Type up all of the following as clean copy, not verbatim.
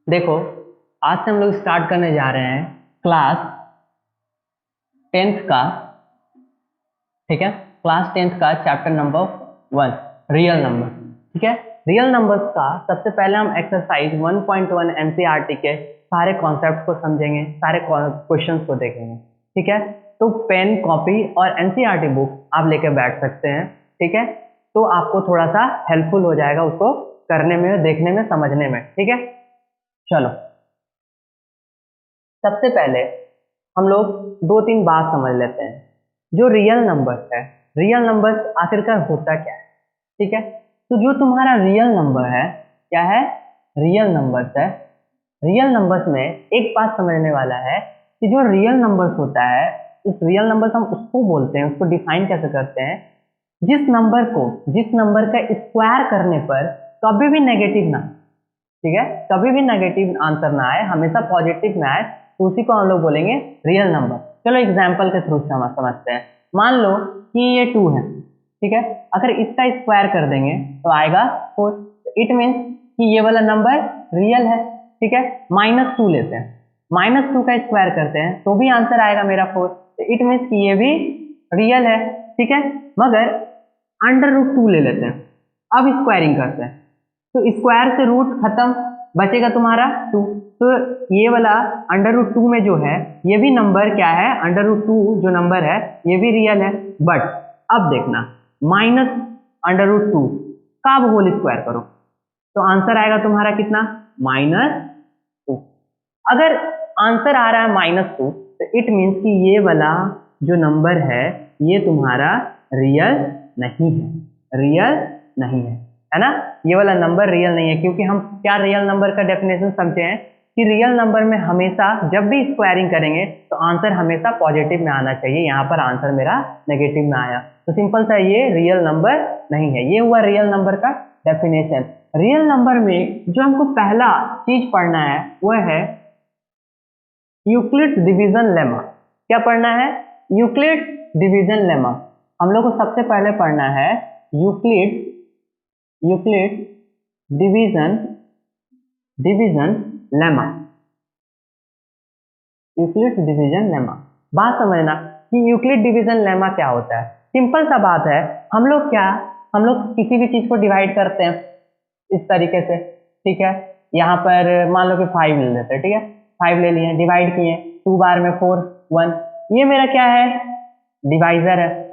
देखो, आज से हम लोग स्टार्ट करने जा रहे हैं क्लास 10th का, ठीक है। क्लास 10th का चैप्टर नंबर 1 रियल नंबर, ठीक है। रियल नंबर्स का सबसे पहले हम एक्सरसाइज 1.1 एनसीईआरटी के सारे कॉन्सेप्ट्स को समझेंगे, सारे क्वेश्चंस को देखेंगे, ठीक है। तो पेन, कॉपी और एनसीईआरटी बुक आप लेके बैठ सकते हैं, ठीक है। तो आपको थोड़ा सा हेल्पफुल हो जाएगा उसको करने में, देखने में, समझने में, ठीक है। चलो, सबसे पहले हम लोग दो तीन बात समझ लेते हैं। जो रियल नंबर्स है, रियल नंबर्स आखिरकार होता क्या है, ठीक है। तो जो तुम्हारा रियल नंबर है, क्या है, रियल नंबर्स है। रियल नंबर्स में एक बात समझने वाला है कि जो रियल नंबर्स होता है, उस रियल नंबर्स हम उसको बोलते हैं, उसको डिफाइन कैसे करते हैं, जिस नंबर का स्क्वायर करने पर कभी भी नेगेटिव ना, ठीक है, कभी भी नेगेटिव आंसर ना आए, हमेशा पॉजिटिव में आए, तो उसी को हम लोग बोलेंगे रियल नंबर। चलो एग्जांपल के थ्रू से हम समझते हैं। मान लो कि ये 2 है, ठीक है। अगर इसका स्क्वायर कर देंगे तो आएगा 4। इट मीन्स कि ये वाला नंबर रियल है, ठीक है। -2 लेते हैं, -2 का स्क्वायर करते हैं तो भी आंसर आएगा मेरा 4। तो इट मीन्स कि ये भी रियल है, ठीक है। मगर √2 ले लेते हैं, अब स्क्वायरिंग करते हैं तो स्क्वायर से रूट खत्म, बचेगा तुम्हारा 2। तो ये वाला √2 में जो है, ये भी नंबर क्या है, √2 जो नंबर है ये भी रियल है। बट अब देखना, -√2 का अब होल स्क्वायर करो तो आंसर आएगा तुम्हारा कितना, -2। अगर आंसर आ रहा है -2 तो इट मीन्स कि ये वाला जो नंबर है ये तुम्हारा रियल नहीं है, रियल नहीं है ना। ये वाला नंबर रियल नहीं है, क्योंकि हम क्या रियल नंबर का डेफिनेशन समझे हैं कि रियल नंबर में हमेशा जब भी स्क्वायरिंग करेंगे तो आंसर हमेशा पॉजिटिव में आना चाहिए। यहाँ पर आंसर मेरा नेगेटिव में आया, तो सिंपल सा ये रियल नंबर नहीं है। ये हुआ रियल नंबर का डेफिनेशन। रियल नंबर में जो हमको पहला चीज पढ़ना है वो है यूक्लिड्स डिवीजन लेमा। क्या पढ़ना है, यूक्लिड्स डिवीजन लेमा। हम लोग को सबसे पहले पढ़ना है Euclid division lemma. Euclid division lemma, बात समझना कि यूक्लिड डिवीजन लेमा क्या होता है। सिंपल सा बात है, हम लोग किसी भी चीज को डिवाइड करते हैं इस तरीके से, ठीक है। यहाँ पर मान लो कि 5 ले लेते हैं, ठीक है। 5 ले लिए, डिवाइड किए, 2 बार में 4 1, ये मेरा क्या है, डिवाइजर है।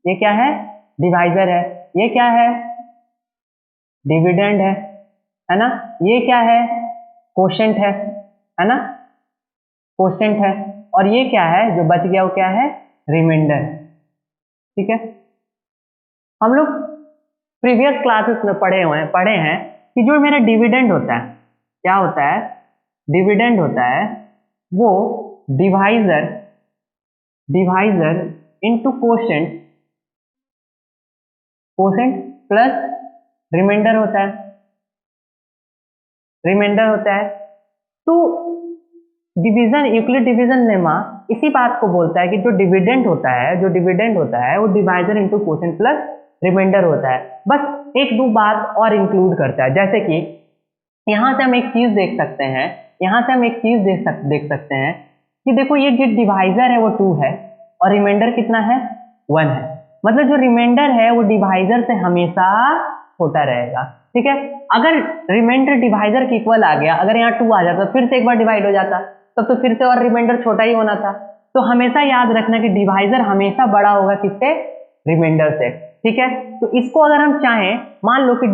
ये क्या है, डिवाइजर है। ये क्या है, डिविडेंड है ना। ये क्या है, कोशेंट है ना, कोशेंट है। और ये क्या है, जो बच गया वो क्या है, रिमाइंडर, ठीक है। हम लोग प्रीवियस क्लासेस में पढ़े हैं कि जो मेरा डिविडेंड होता है, क्या होता है, डिविडेंड होता है वो divisor into quotient plus remainder होता है। तो डिवीजन, यूक्लिड डिवीजन लेमा इसी बात को बोलता है कि जो डिविडेंड होता है वो divisor into quotient plus remainder होता है। बस एक दो बात और इंक्लूड करता है, जैसे कि यहाँ से हम एक चीज देख सकते हैं, कि देखो ये जो डिवाइजर है वो 2 है और रिमाइंडर कितना है, 1 है। मतलब जो रिमाइंडर है वो डिवाइजर से हमेशा छोटा रहेगा, ठीक है। अगर रिमाइंडर डिवाइजर के इक्वल आ गया, अगर यहाँ 2 आ जाता तो फिर से एक बार डिवाइड हो जाता, तब तो फिर से और रिमाइंडर छोटा ही होना था। तो हमेशा याद रखना कि डिवाइजर हमेशा बड़ा होगा किससे, रिमाइंडर से, ठीक है। तो इसको अगर हम चाहें, मान लो कि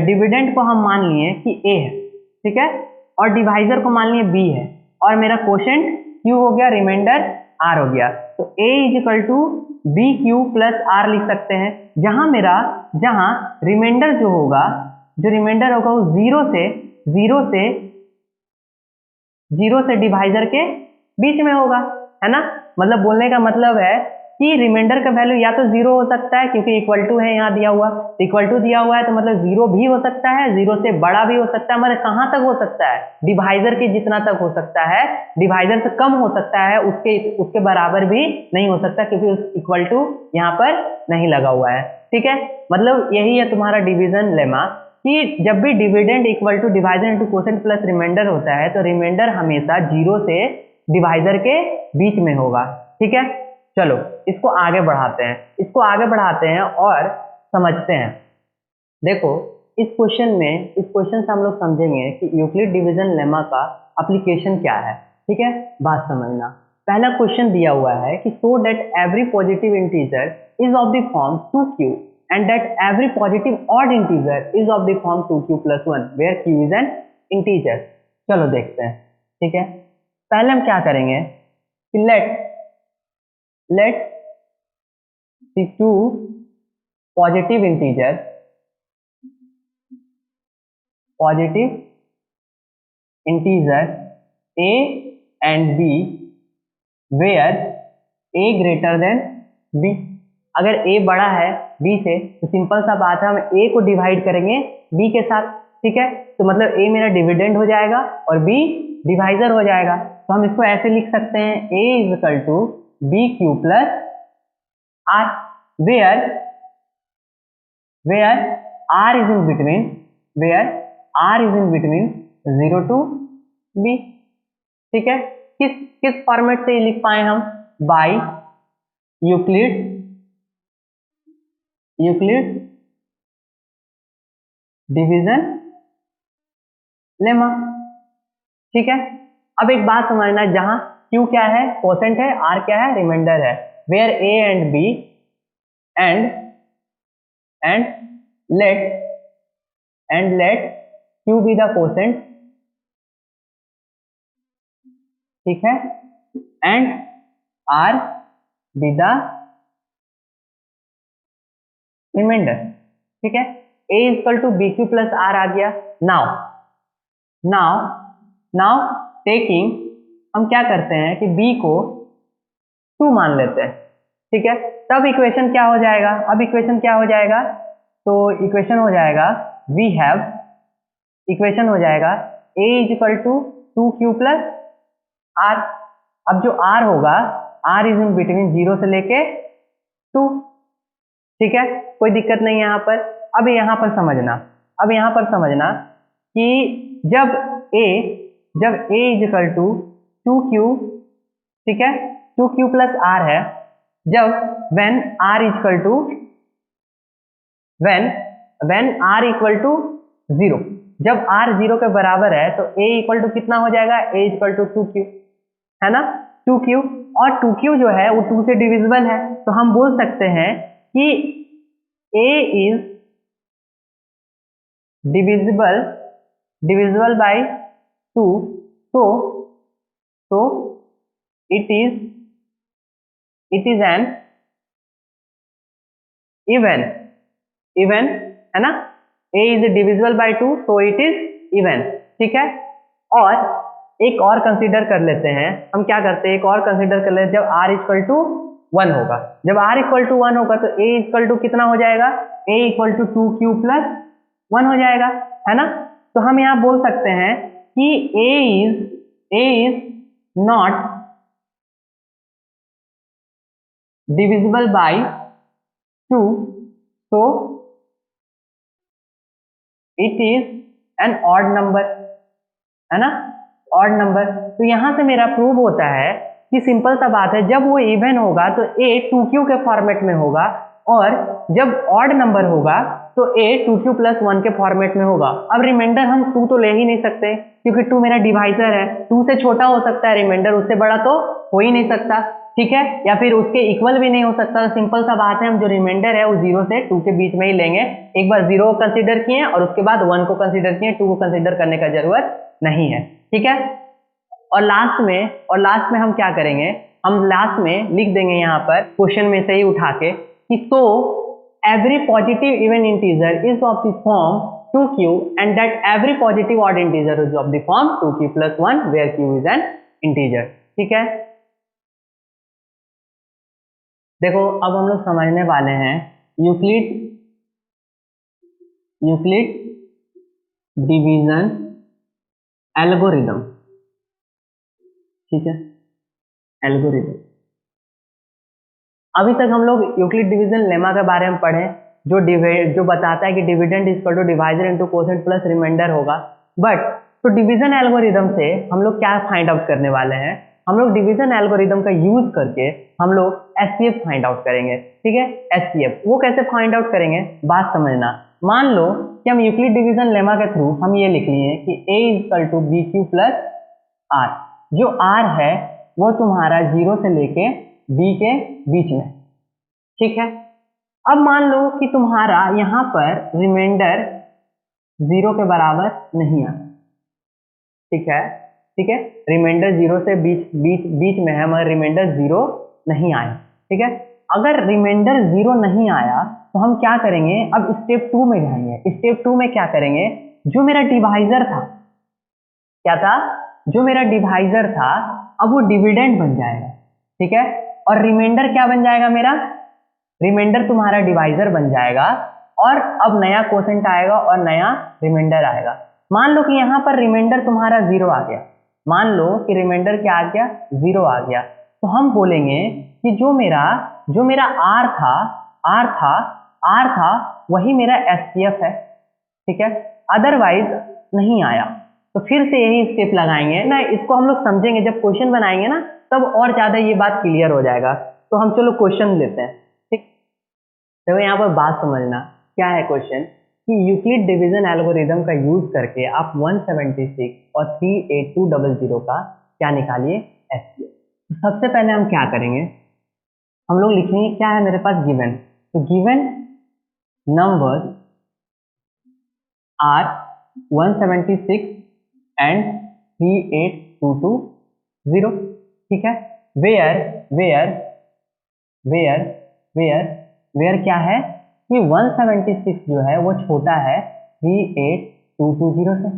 डिविडेंड को हम मान लिए कि a है, ठीक है, और डिवाइजर को मान लिए b है, और मेरा कोशेंट q हो गया, रिमाइंडर r हो गया। तो a = bq प्लस r लिख सकते हैं, जहां रिमाइंडर जो रिमाइंडर होगा वो 0 से डिवाइजर के बीच में होगा, है ना। मतलब बोलने का मतलब है कि रिमाइंडर का वैल्यू या तो 0 हो सकता है, क्योंकि इक्वल टू है यहाँ दिया हुआ, इक्वल टू दिया हुआ है तो मतलब 0 भी हो सकता है, 0 से बड़ा भी हो सकता है। मतलब कहाँ तक हो सकता है, डिवाइजर के जितना तक हो सकता है, डिवाइजर से कम हो सकता है, उसके बराबर भी नहीं हो सकता, क्योंकि उस इक्वल टू यहाँ पर नहीं लगा हुआ है, ठीक है। मतलब यही है तुम्हारा डिवीजन लेमा। कि जब भी dividend equal to divisor into quotient plus remainder होता है तो रिमाइंडर हमेशा 0 से डिवाइजर के बीच में होगा। ठीक है, चलो इसको आगे बढ़ाते हैं और समझते हैं। देखो इस क्वेश्चन से हम लोग समझेंगे कि यूक्लिड डिवीजन लेमा का एप्लीकेशन क्या है। ठीक है, बात समझना। पहला क्वेश्चन दिया हुआ है कि so that every positive integer is of the form 2q and that every positive odd integer is of the form 2q plus 1 where q is an integer। चलो देखते हैं। ठीक है, पहले हम क्या करेंगे कि let the two positive integer a and b where a greater than b। अगर a बड़ा है b से तो सिंपल सा बात है, हम a को डिवाइड करेंगे b के साथ। ठीक है, तो मतलब a मेरा डिविडेंड हो जाएगा और b डिवाइजर हो जाएगा। तो हम इसको ऐसे लिख सकते हैं a is equal to B Q plus R where r is in between 0 to b। ठीक है, किस फॉर्मेट से लिख पाए हम? By Euclid division lemma. ठीक है, अब एक बात समझना, जहां q क्या है? कोसेंट है, r क्या है? रिमाइंडर है। Where a and b and let q be the quotient. ठीक है, and r be the reminder. ठीक है, a equal to B Q plus R आ गया। नाउ टेकिंग, हम क्या करते हैं कि b को 2 मान लेते हैं। ठीक है, तब इक्वेशन क्या हो जाएगा? अब इक्वेशन क्या हो जाएगा? तो इक्वेशन हो जाएगा a is equal to 2q plus R. अब जो r होगा, r इज इन बिटवीन 0 से लेके 2। ठीक है, कोई दिक्कत नहीं यहाँ पर। अब यहाँ पर समझना कि जब a is equal to 2q, ठीक है, 2q प्लस r है, जब when r इक्वल टू 0, जब r 0 के बराबर है तो a इक्वल टू कितना हो जाएगा? a इक्वल टू 2q, है ना, 2q। और 2q जो है वो 2 से डिविजिबल है, तो हम बोल सकते हैं कि a इज डिविजिबल बाय 2, तो इट इज एन इवन, है ना। a is divisible by 2, so it is even. ठीक है, और एक और कंसीडर कर लेते हैं। हम क्या करते हैं, जब r इक्वल टू 1 होगा। जब r इक्वल टू 1 होगा तो a इक्वल टू कितना हो जाएगा? a equal to 2q plus 1 हो जाएगा, है ना। तो हम यहाँ बोल सकते हैं कि a is not divisible by 2, so it is an odd number, है ना, ऑड नंबर। तो यहां से मेरा प्रूव होता है कि सिंपल सा बात है, जब वो इवन होगा तो a 2q के फॉर्मेट में होगा, और जब ऑड नंबर होगा तो a 2q प्लस 1 के फॉर्मेट में होगा। अब रिमाइंडर हम 2 तो ले ही नहीं सकते, क्योंकि 2 मेरा डिवाइजर है। 2 से छोटा हो सकता है रिमाइंडर, उससे बड़ा तो हो ही नहीं सकता। ठीक है, या फिर उसके इक्वल भी नहीं हो सकता। सिंपल सा बात है, हम जो रिमाइंडर है वो 0 से 2 के बीच में ही लेंगे। एक बार 0 को कंसीडर किए और उसके बाद 1 को कंसीडर किए, 2 को कंसीडर करने का जरूरत नहीं है। ठीक है, और लास्ट में हम क्या करेंगे, हम लास्ट में लिख देंगे यहाँ पर क्वेश्चन में से ही उठा के कि so every positive even integer is of the form 2q and that every positive odd integer is of the form 2q plus 1 where q is an integer. ठीक है, देखो अब हम लोग समझने वाले हैं यूक्लिड डिवीजन एल्गोरिदम। ठीक है, एल्गोरिदम। अभी तक हम लोग यूक्लिड डिवीजन लेमा के बारे में पढ़े, जो बताता है कि dividend equal to divisor into quotient plus remainder होगा। बट तो डिवीजन एल्गोरिदम से हम लोग क्या फाइंड आउट करने वाले हैं, हम लोग डिवीजन एल्गोरिदम का यूज करके हम लोग एसपीएफ फाइंड आउट करेंगे। ठीक है, एसपीएफ वो कैसे फाइंड आउट करेंगे, बात समझना। मान लो कि हम यूक्लिड डिवीजन लेमा के थ्रू हम ये लिख लिए कि a equal to B Q plus R. जो r है वो तुम्हारा 0 से लेके b के बीच में। ठीक है, अब मान लो कि तुम्हारा यहाँ पर रिमाइंडर 0 के बराबर नहीं आता। ठीक है, ठीक है, रिमाइंडर 0 से बीच में है, मगर रिमाइंडर 0 नहीं आया। ठीक है, अगर रिमाइंडर 0 नहीं आया तो हम क्या करेंगे, अब स्टेप 2 में जाएंगे। स्टेप 2 में क्या करेंगे, जो मेरा डिवाइजर था, क्या था, जो मेरा डिवाइजर था, अब वो डिविडेंड बन जाएगा। ठीक है, और रिमाइंडर क्या बन जाएगा मेरा, रिमाइंडर तुम्हारा डिवाइजर बन जाएगा, और अब नया कोसेंट आएगा और नया रिमाइंडर आएगा। मान लो कि यहाँ पर रिमाइंडर तुम्हारा 0 आ गया, मान लो कि रिमाइंडर क्या आ गया, 0 आ गया, तो हम बोलेंगे कि जो मेरा R था वही मेरा SPF है। ठीक है, अदरवाइज नहीं आया तो फिर से यही स्टेप लगाएंगे ना। इसको हम लोग समझेंगे जब क्वेश्चन बनाएंगे ना, तब और ज्यादा ये बात क्लियर हो जाएगा। तो हम चलो क्वेश्चन लेते हैं। ठीक, तो यहाँ पर बात समझना क्या है क्वेश्चन, कि यूक्लिड डिवीजन एल्गोरिदम का यूज करके आप 176 और 38200 का क्या निकालिए, एसपीएफ। तो सबसे पहले हम क्या करेंगे, हम लोग लिखेंगे क्या है मेरे पास गिवन, तो गिवन नंबर्स आर 176 एंड 38220। ठीक है, वेयर क्या है कि 176 जो है वो छोटा है 38220 से।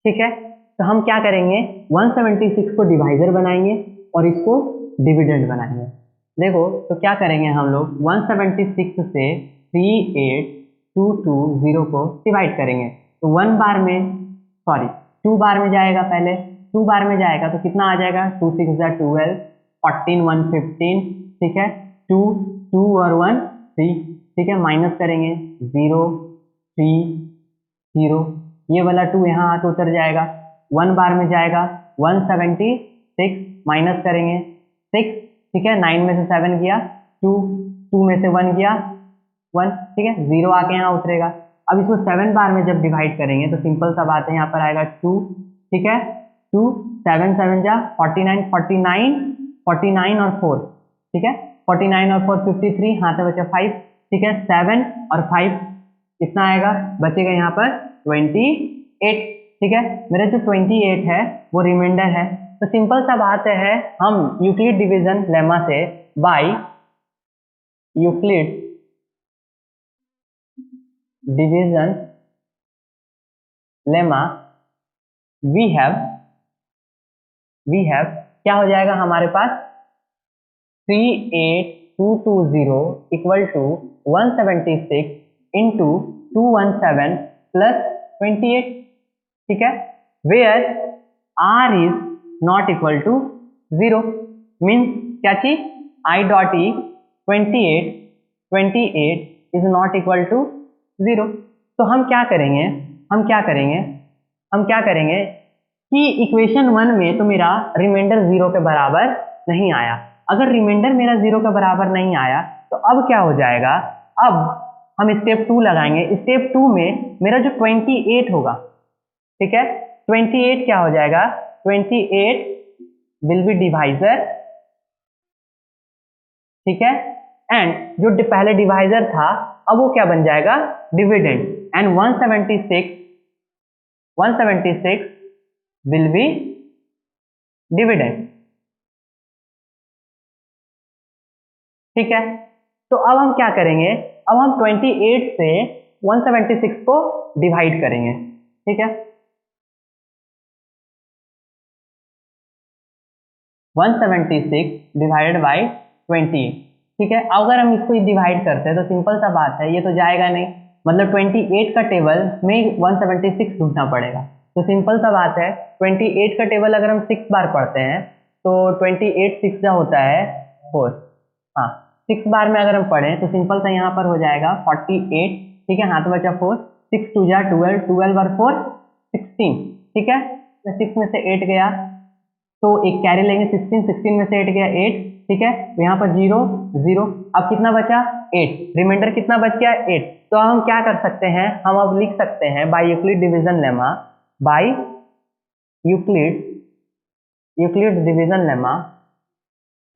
ठीक है, तो हम क्या करेंगे, 176 को डिवाइजर बनाएंगे और इसको डिविडेंड बनाएंगे। देखो तो क्या करेंगे हम लोग, 176 से 38220 को डिवाइड करेंगे, तो 2 बार में जाएगा, पहले 2 बार में जाएगा तो कितना आ जाएगा, 2 6 12, 14 1 15। ठीक है, 2 और 1 3। ठीक है, माइनस करेंगे 0 3 0, ये वाला 2 यहाँ आके उतर जाएगा। 1 बार में जाएगा 176, माइनस करेंगे 6। ठीक है, 9 में से 7 गया 2 में से 1 गया 1। ठीक है, 0 आके यहाँ उतरेगा। अब इसको 7 बार में जब डिवाइड करेंगे तो सिंपल सा बात है, यहाँ पर आएगा 2। ठीक है, 2 7 7 जा 49 49 और 4। ठीक है, 49 और 4 53, हाथ में बचा 5। ठीक है, 7 और 5 कितना आएगा, बचेगा यहाँ पर 28। ठीक है, मेरा जो 28 है वो रिमाइंडर है। तो सिंपल सा बात है, हम यूक्लिड डिवीजन लेमा से by Euclid division lemma we have क्या हो जाएगा हमारे पास, 38220 इक्वल टू 176 इंटू 217 प्लस 28। ठीक है, where r is not equal to 0, means क्या चीज, i dot e 28 is not equal to 0। तो हम क्या करेंगे कि इक्वेशन 1 में तो मेरा रिमाइंडर 0 के बराबर नहीं आया। अगर रिमाइंडर मेरा 0 के बराबर नहीं आया तो अब क्या हो जाएगा, अब हम स्टेप 2 लगाएंगे। स्टेप 2 में मेरा जो 28 होगा, ठीक है, 28 क्या हो जाएगा, 28 विल बी डिवाइजर। ठीक है, एंड जो पहले डिवाइजर था अब वो क्या बन जाएगा, dividend. And 176 will be dividend. ठीक है, तो अब हम क्या करेंगे, अब हम 28 से 176 को डिवाइड करेंगे। ठीक है, 176 डिवाइडेड बाई 28। ठीक है, अगर हम इसको डिवाइड करते हैं तो सिंपल सा बात है, ये तो जाएगा नहीं, मतलब 28 का टेबल में 176 ढूंढना पड़ेगा। तो सिंपल सा बात है, 28 का टेबल अगर हम 6 बार पढ़ते हैं तो 28 6 होता है 4। हाँ, 6 बार में अगर हम पढ़ें तो सिंपल सा यहाँ पर हो जाएगा 48, ठीक है, हाथ बचा 4, 6 2 जा 12, 12 और 4 16, ठीक है, 6 में से 8 गया तो एक कैरी लेंगे 16, 16 में से 8 गया 8, ठीक है, तो यहाँ पर 0 0, अब कितना बचा 8, रिमाइंडर कितना बच गया 8। तो हम क्या कर सकते हैं, हम अब लिख सकते हैं by Euclid division lemma, by Euclid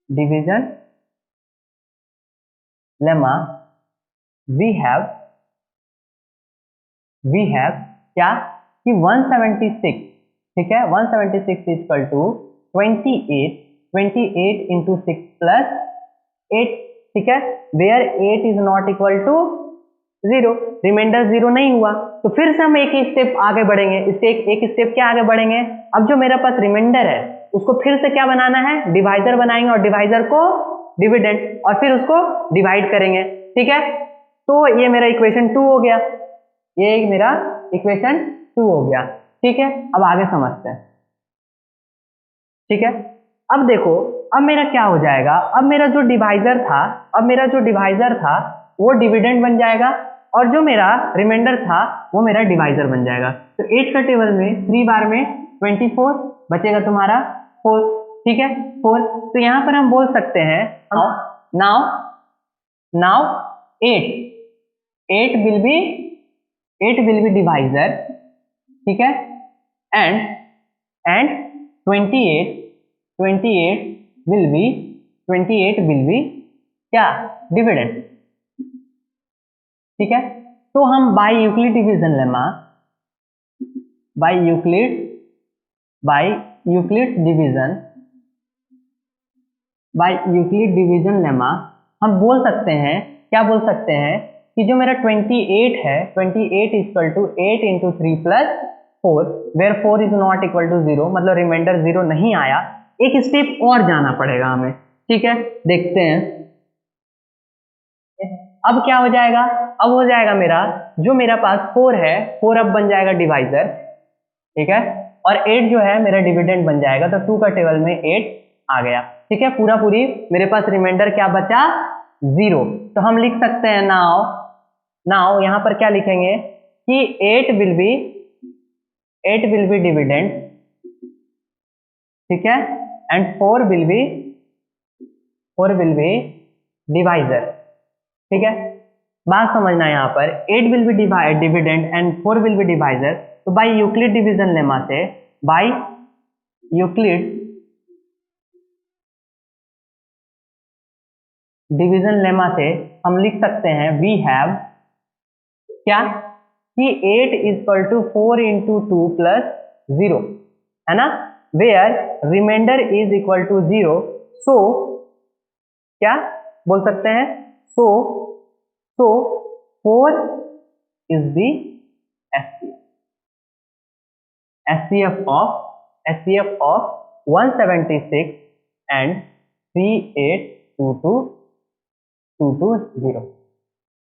division lemma we have क्या कि 176, ठीक है, 176 इक्वल टू 28, 28 इंटू 6 प्लस 8, ठीक है, where 8 is not equal to 0, remainder 0 नहीं हुआ, तो फिर से हम एक ही स्टेप आगे बढ़ेंगे, एक स्टेप क्या आगे बढ़ेंगे, अब जो मेरे पास रिमाइंडर है उसको फिर से क्या बनाना है, डिवाइजर बनाएंगे और डिवाइजर को डिविडेंड और फिर उसको डिवाइड करेंगे, ठीक है, तो ये मेरा इक्वेशन 2 हो गया, ये मेरा इक्वेशन 2 हो गया, ठीक है। अब आगे समझते हैं, ठीक है, अब देखो, अब मेरा क्या हो जाएगा, अब मेरा जो डिवाइजर था वो डिविडेंड बन जाएगा और जो मेरा रिमाइंडर था वो मेरा डिवाइजर बन जाएगा। तो 8 का टेबल में 3 बार में 24 बचेगा तुम्हारा 4, ठीक है, 4, तो यहां पर हम बोल सकते हैं नाउ 8 विल बी डिवाइजर, ठीक है, एंड 28 विल बी क्या, डिविडेंड, ठीक है। तो हम by Euclid division lemma, by Euclid division lemma हम बोल सकते हैं, क्या बोल सकते हैं कि जो मेरा 28 है, 28 equal to 8 into 3 plus 4, where 4 is not equal to 0, मतलब रिमाइंडर 0 नहीं आया, एक स्टेप और जाना पड़ेगा हमें, ठीक है, देखते हैं अब क्या हो जाएगा, अब हो जाएगा मेरा जो मेरा पास 4 है, 4 अब बन जाएगा डिवाइजर, ठीक है, और 8 जो है मेरा डिविडेंड बन जाएगा, तो 2 का टेबल में 8 आ गया, ठीक है, पूरी मेरे पास रिमाइंडर क्या बचा 0, तो हम लिख सकते हैं नाउ यहां पर क्या लिखेंगे कि 8 विल बी डिविडेंड, ठीक है, एंड 4 विल बी डिवाइजर, ठीक है, बात समझना यहाँ पर 8 will be dividend and 4 will be divisor, तो बाय यूक्लिड डिवीजन लेमा से, बाय यूक्लिड डिवीजन लेमा से हम लिख सकते हैं वी हैव क्या कि 8 इक्वल टू 4 इंटू 2 प्लस 0, है ना, where remainder is equal to 0, so क्या बोल सकते हैं, सो 4 is the SCF of 176 and 3822220,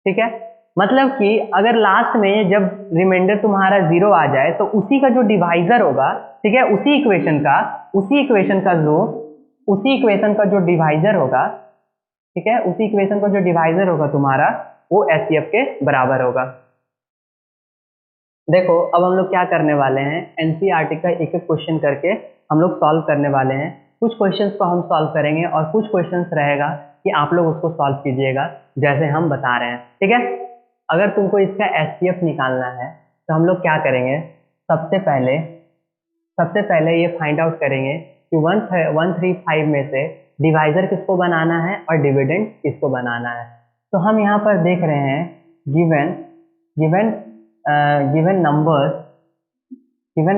ठीक है, मतलब कि अगर लास्ट में जब रिमाइंडर तुम्हारा 0 आ जाए तो उसी का जो डिवाइजर होगा, ठीक है, उसी इक्वेशन का जो डिवाइजर होगा, ठीक है, उसी इक्वेशन का जो डिवाइजर होगा तुम्हारा वो SCF के बराबर होगा। देखो अब हम लोग क्या करने वाले हैं, NCERT का एक एक क्वेश्चन करके हम लोग सॉल्व करने वाले हैं, कुछ क्वेश्चंस को हम सॉल्व करेंगे और कुछ क्वेश्चंस रहेगा कि आप लोग उसको सॉल्व कीजिएगा जैसे हम बता रहे हैं, ठीक है। अगर तुमको इसका SCF निकालना है तो हम लोग क्या करेंगे, सबसे पहले ये फाइंड आउट करेंगे कि 135 में से डिवाइजर किसको बनाना है और डिविडेंड किसको बनाना है। तो हम यहाँ पर देख रहे हैं गिवन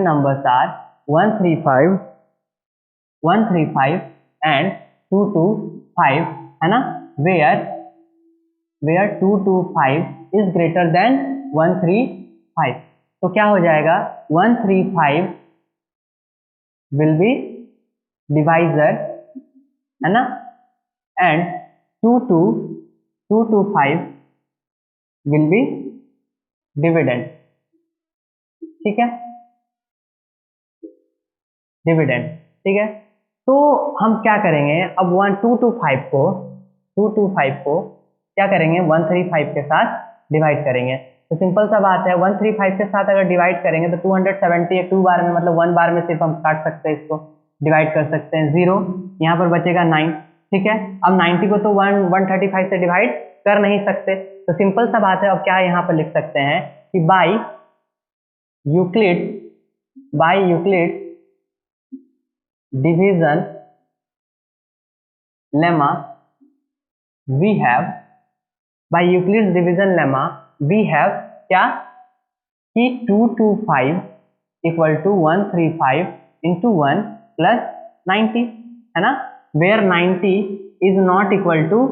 numbers are 135 and 225, है ना, where 225 is greater than 135, तो क्या हो जाएगा 135 will be divisor, है ना, and 225 will be डिविडेंड, ठीक है, डिविडेंड, ठीक है। तो हम क्या करेंगे अब 1225 को 225 को क्या करेंगे 135 के साथ डिवाइड करेंगे। तो सिंपल सा बात है 135 के साथ अगर डिवाइड करेंगे तो 270 है 2 बार में, मतलब 1 बार में सिर्फ हम काट सकते हैं, इसको डिवाइड कर सकते हैं 0, यहाँ पर बचेगा 9। ठीक है, अब 90 को तो 135 से डिवाइड कर नहीं सकते, तो सिंपल सा बात है। अब क्या यहाँ पर लिख सकते हैं कि by Euclid division lemma we have, by Euclid division lemma we have क्या कि 225 इक्वल टू 135 इंटू 1 प्लस 90, है ना, where 90 is not equal to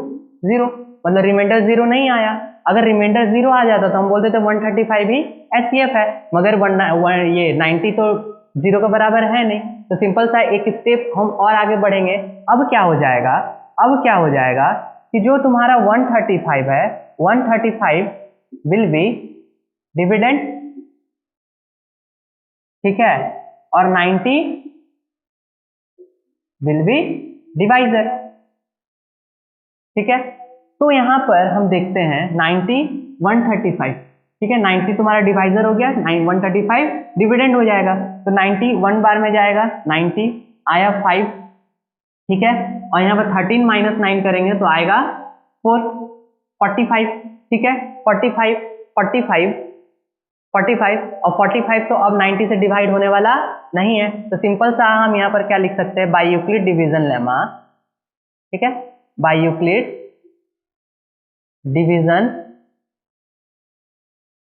0, मतलब रिमाइंडर 0 नहीं आया। अगर रिमाइंडर 0 आ जाता तो हम बोलते थे 135 ही एचसीएफ है, मगर ये 90 तो 0 के बराबर है नहीं, तो सिंपल सा एक स्टेप हम और आगे बढ़ेंगे। अब क्या हो जाएगा कि जो तुम्हारा 135 है 135 विल बी डिविडेंड, ठीक है, और 90 विल बी डिवाइजर। ठीक है, तो यहां पर हम देखते हैं 90 135, ठीक है, 90 तुम्हारा डिवाइजर हो गया, 135 डिविडेंड हो जाएगा, तो 90 1 बार में जाएगा, 90 आया 5, ठीक है, और यहाँ पर 13 माइनस 9 करेंगे तो आएगा 4 45, ठीक है, 45 और 45 तो अब 90 से डिवाइड होने वाला नहीं है, तो सिंपल सा हम यहाँ पर क्या लिख सकते हैं, बाय यूक्लिड डिवीजन लेमा, ठीक है, by Euclid division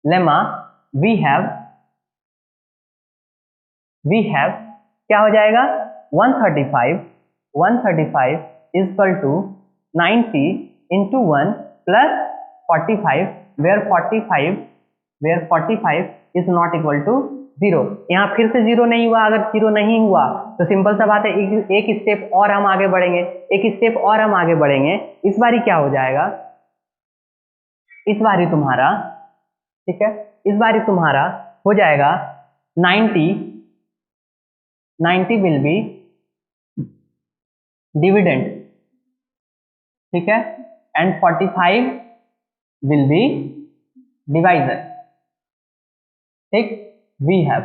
lemma we have क्या हो जाएगा 135 is equal to 90 into 1 plus 45 where 45 is not equal to 0। यहाँ फिर से 0 नहीं हुआ, अगर 0 नहीं हुआ तो सिंपल सा बात है एक स्टेप और हम आगे बढ़ेंगे, इस बारी क्या हो जाएगा, इस बारी तुम्हारा, ठीक है, इस बारी तुम्हारा हो जाएगा 90 विल बी डिविडेंड, ठीक है, एंड 45 विल बी डिवाइजर, ठीक, वी हैव।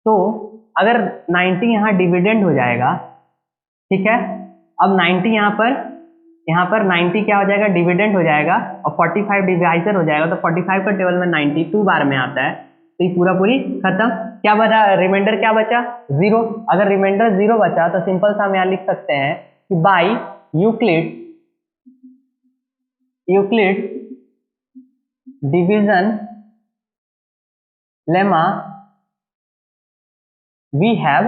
तो अगर 90 यहाँ डिविडेंड हो जाएगा, ठीक है, अब 90 यहाँ पर 90 क्या हो जाएगा, डिविडेंड हो जाएगा, और 45 डिवाइजर हो जाएगा, तो 45 का टेबल में 92 बार में आता है, तो ये पूरा पूरी खत्म। क्या बचा, रिमाइंडर क्या बचा 0, अगर रिमाइंडर 0 बचा तो सिंपल सा हम यहाँ लिख सकते हैं कि by Euclid division lemma we have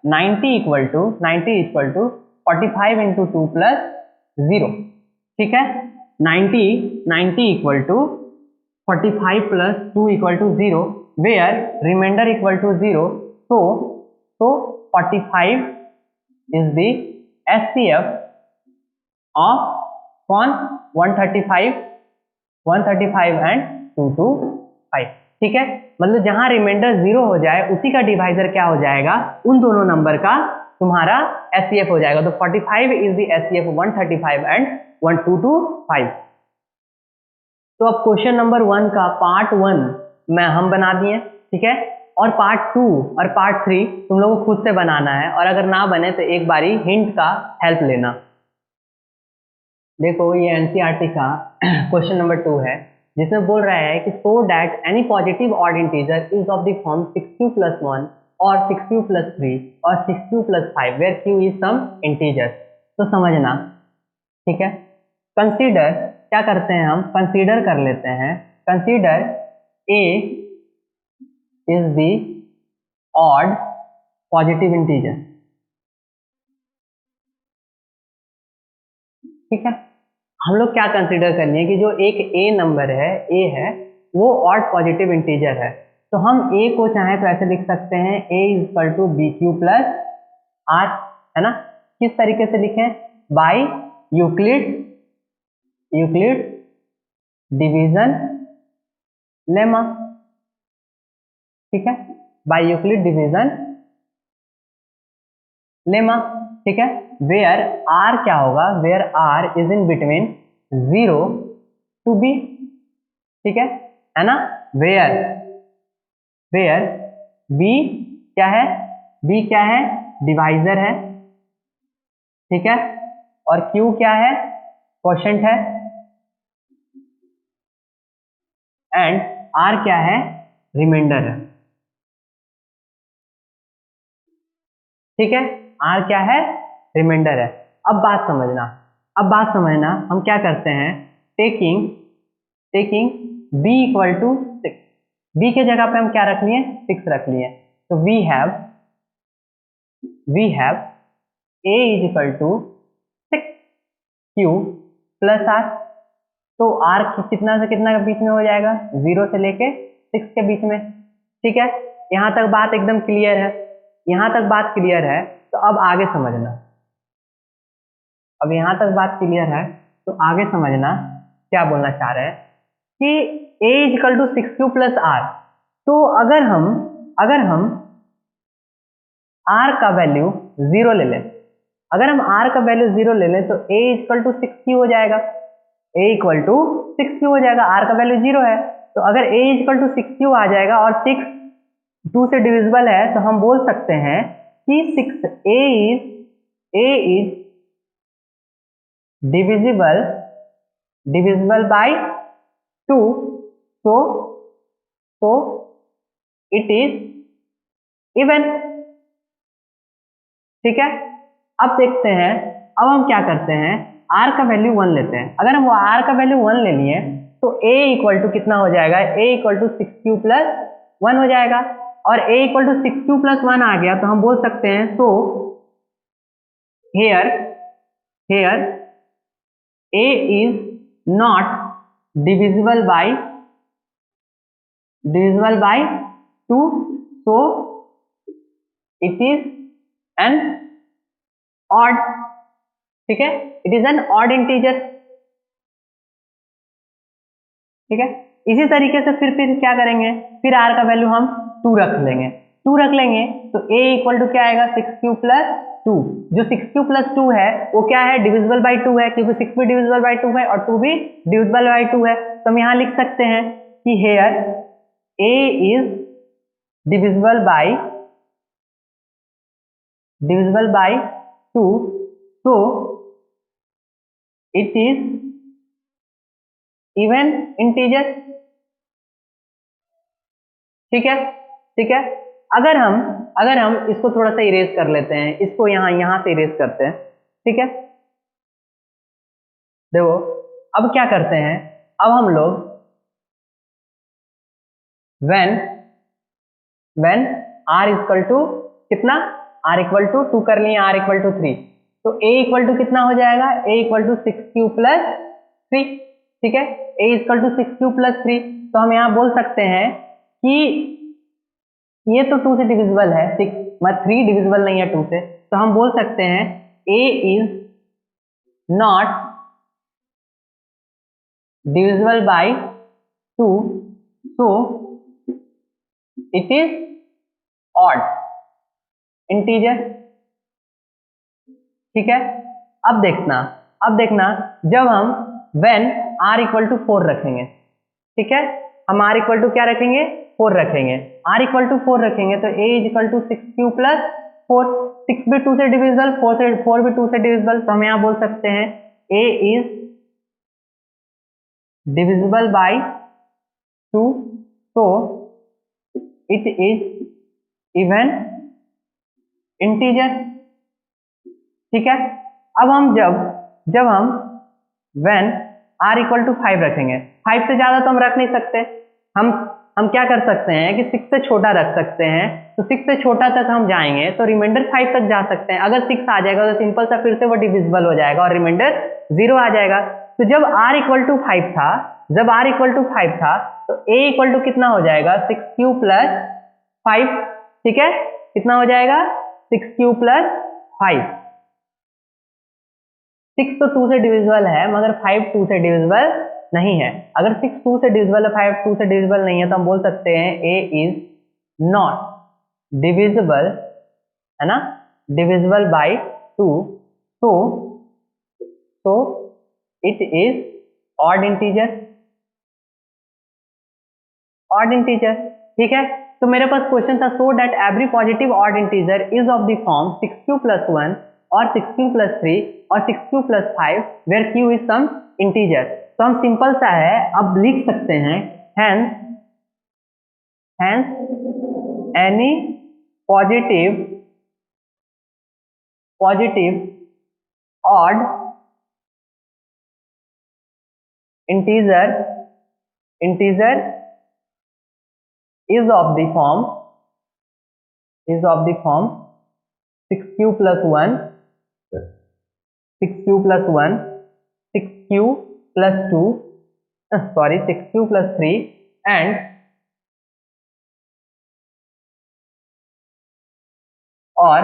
90 equal to 45 into 2 plus 0, ठीक है, 90 equal to 45 plus 2 equal to 0, where remainder equal to 0, तो 45 इज द एचसीएफ ऑफ कौन 135 एंड 225, ठीक है, मतलब जहां रिमाइंडर 0 हो जाए उसी का डिवाइजर क्या हो जाएगा, उन दोनों नंबर का तुम्हारा एचसीएफ हो जाएगा, तो 45 इज द एचसीएफ 135 एंड 1225। तो अब क्वेश्चन नंबर 1 का पार्ट 1 में हम बना दिए, ठीक है, और पार्ट 2 और पार्ट 3 तुम लोगों को खुद से बनाना है, और अगर ना बने तो एक बारी हिंट का हेल्प लेना। देखो ये एनसीईआरटी का क्वेश्चन नंबर 2 है, जिसमें बोल रहा है कि so that any positive odd integer is of the form 6q + 1 और 6q + 3 और 6q + 5 where q is some integer. तो समझना, ठीक है, कंसीडर क्या करते हैं, हम कंसीडर कर लेते हैं, consider a is the odd positive integer, ठीक है, हम लोग क्या कंसीडर कर लिए कि जो एक a नंबर है, a है, वो ऑड पॉजिटिव इंटीजर है, तो हम a को चाहे तो ऐसे लिख सकते हैं a = bq + r, है ना, किस तरीके से लिखें, बाय यूक्लिड डिवीजन लेमा, ठीक है, बाय यूक्लिड डिवीजन लेमा, ठीक है, वेयर आर क्या होगा, where r is in between 0 to b, ठीक है ना। वेयर वेयर बी क्या है, बी क्या है, डिवाइजर है, ठीक है, और क्यू क्या है, क्वोशंट है, एंड आर क्या है, रिमाइंडर है, ठीक है, आर क्या है, रिमाइंडर है। अब बात समझना, हम क्या करते हैं, taking b equal to 6, b के जगह पे हम क्या रख लिए, 6 रख लिए, तो we have a is equal to 6 q plus r, तो आर कितना से कितना के बीच में हो जाएगा, 0 से लेके 6 के बीच में, ठीक है। यहाँ तक बात एकदम क्लियर है, यहाँ तक बात क्लियर है, तो अब आगे समझना, अब यहाँ तक बात क्लियर है तो आगे समझना क्या बोलना चाह रहे हैं कि a is equal to 6q plus r, तो अगर हम r का वैल्यू 0 ले लें, अगर हम r का वैल्यू 0 ले लें तो a is equal to 6q हो जाएगा, a इक्वल टू 6q हो जाएगा, r का वैल्यू 0 है, तो अगर a is equal to 6q आ जाएगा और 6 2 से डिविजिबल है, तो हम बोल सकते हैं कि 6a is divisible by 2, so it is even, ठीक है। अब देखते हैं, अब हम क्या करते हैं, r का वैल्यू 1 लेते हैं, अगर हम r का वैल्यू 1 ले लिए तो a इक्वल टू कितना हो जाएगा, a equal to 6q plus 1 हो जाएगा, और a equal to 6q plus 1 आ गया, तो हम बोल सकते हैं सो here a is not divisible by 2, so it is an odd, ठीक है, it is an odd integer, ठीक है। इसी तरीके से फिर क्या करेंगे, फिर r का वैल्यू हम 2 रख लेंगे, तो a इक्वल टू क्या आएगा, 6q प्लस 2, जो 6q प्लस 2 है वो क्या है, डिविजिबल बाय 2 है, क्योंकि 6 भी डिविजिबल बाय 2 है और 2 भी डिविजिबल बाय 2 है, तो हम यहाँ लिख सकते हैं कि here a is divisible by 2, so it is even integer, ठीक है। अगर हम इसको थोड़ा सा इरेज कर लेते हैं, इसको यहाँ से इरेज करते हैं, ठीक है। देखो अब क्या करते हैं, अब हम लोग when r इक्वल टू कितना, r इक्वल टू 2 कर लिए, r इक्वल टू 3, तो a इक्वल टू कितना हो जाएगा, a equal to 6q plus 3, ठीक है, a equal to 6q plus 3, तो हम यहाँ बोल सकते हैं कि ये तो 2 से डिविजिबल है, 6 मतलब 3 डिविजिबल नहीं है 2 से, तो हम बोल सकते हैं a is not divisible by 2, so it is odd integer, ठीक है। अब देखना जब हम when r इक्वल टू 4 रखेंगे, ठीक है, हम r इक्वल टू क्या रखेंगे, 4 रखेंगे, r इक्वल टू 4 रखेंगे, तो a is equal to 6q plus 4, 6 भी 2 से डिविजिबल, 4 भी 2 से डिविजिबल, तो हम यहाँ बोल सकते हैं a is divisible by 2, so it is even integer, ठीक है। अब हम जब हम when r इक्वल टू 5 रखेंगे, 5 से ज्यादा तो हम रख नहीं सकते, हम क्या कर सकते हैं कि 6 से छोटा रख सकते हैं, तो 6 से छोटा तक हम जाएंगे तो रिमाइंडर 5 तक जा सकते हैं, अगर 6 आ जाएगा तो सिंपल सा फिर से वो डिविजिबल हो जाएगा और रिमाइंडर 0 आ जाएगा। तो जब r इक्वल टू 5 था, तो a इक्वल टू कितना हो जाएगा, 6q प्लस 5, ठीक है, कितना हो जाएगा, 6q प्लस 5, 6 तो 2 से डिविजिबल है मगर 5 2 से डिविजिबल नहीं है, अगर 6 2 से डिविजिबल है, 5 2 से डिविजिबल नहीं है, तो हम बोल सकते हैं a इज नॉट डिविजिबल, है ना, divisible by 2, so it is odd integer, ठीक है। तो मेरे पास क्वेश्चन था so that every positive odd integer is of the form 6q + 1 और 6q + 3 और 6q + 5 where q is some integer. तो हम सिंपल सा है, अब लिख सकते हैं hence any positive odd integer is of the form 6q + 1, 6q + 1, 6q + 2, 6q + 3 and और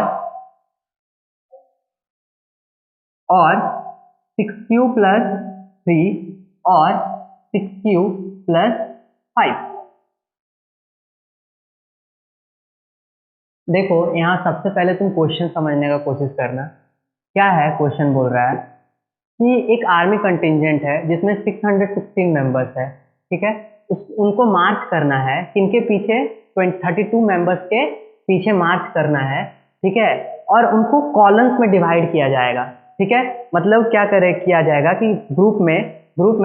6q + 3 और 6q + 5। देखो यहाँ सबसे पहले तुम क्वेश्चन समझने का कोशिश करना। क्या है क्वेश्चन? बोल रहा है कि एक आर्मी कंटिंजेंट है जिसमें 616 मेंबर्स है, ठीक है। उनको मार्च करना है, किनके पीछे? 32 मेंबर्स के पीछे मार्च करना है, ठीक है। और उनको कॉलम्स में डिवाइड किया जाएगा, ठीक है। मतलब क्या किया जाएगा कि ग्रुप में